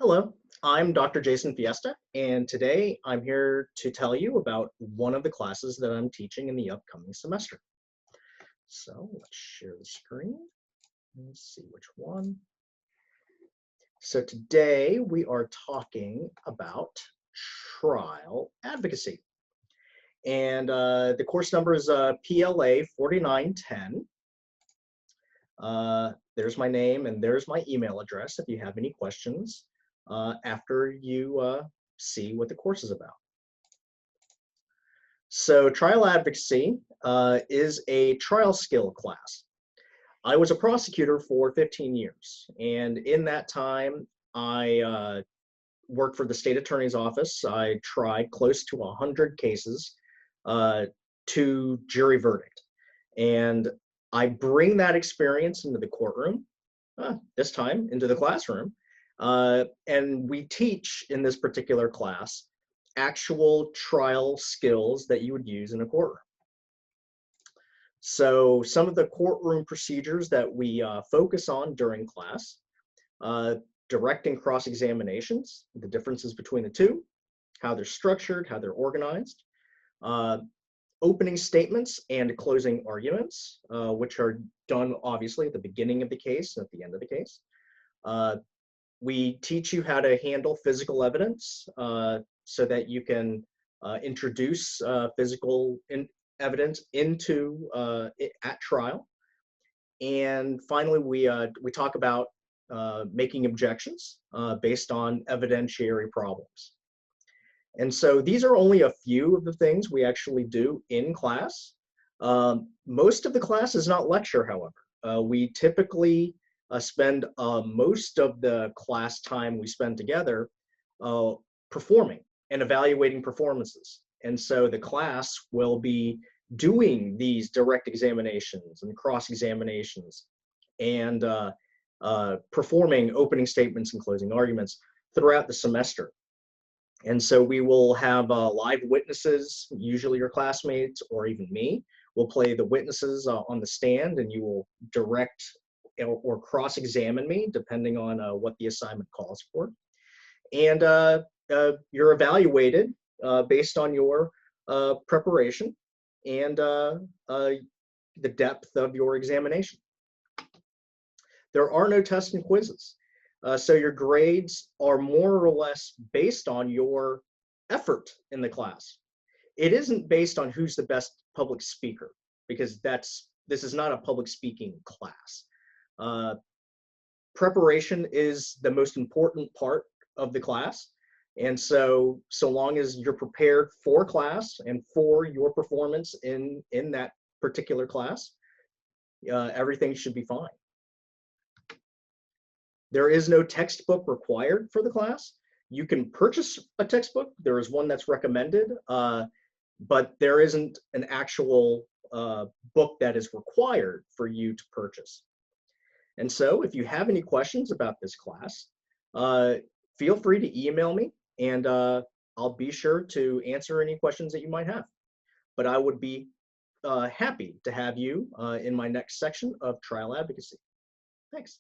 Hello, I'm Dr. Jason Fiesta, and today I'm here to tell you about one of the classes that I'm teaching in the upcoming semester. So let's share the screen. Let's see which one. So today we are talking about trial advocacy. And the course number is PLA 4910. There's my name and there's my email address if you have any questions after you see what the course is about. So trial advocacy is a trial skill class. I was a prosecutor for 15 years, and in that time, I worked for the state attorney's office. I tried close to 100 cases to jury verdict. And I bring that experience into the courtroom, this time into the classroom, and we teach in this particular class actual trial skills that you would use in a courtroom. So some of the courtroom procedures that we focus on during class, direct and cross examinations, the differences between the two, how they're structured, how they're organized, opening statements and closing arguments, which are done obviously at the beginning of the case and at the end of the case. We teach you how to handle physical evidence so that you can introduce physical evidence into at trial. And finally, we talk about making objections based on evidentiary problems. And so these are only a few of the things we actually do in class. Most of the class is not lecture, however. We typically spend most of the class time we spend together performing and evaluating performances. And so the class will be doing these direct examinations and cross examinations and performing opening statements and closing arguments throughout the semester. And so we will have live witnesses, usually your classmates or even me. We'll play the witnesses on the stand, and you will direct or cross-examine me, depending on what the assignment calls for. And you're evaluated based on your preparation and the depth of your examination. There are no tests and quizzes. So your grades are more or less based on your effort in the class. It isn't based on who's the best public speaker, because this is not a public speaking class. Preparation is the most important part of the class. And so long as you're prepared for class and for your performance in that particular class, everything should be fine. There is no textbook required for the class. You can purchase a textbook. There is one that's recommended, but there isn't an actual book that is required for you to purchase. And so if you have any questions about this class, feel free to email me, and I'll be sure to answer any questions that you might have. But I would be happy to have you in my next section of trial advocacy. Thanks.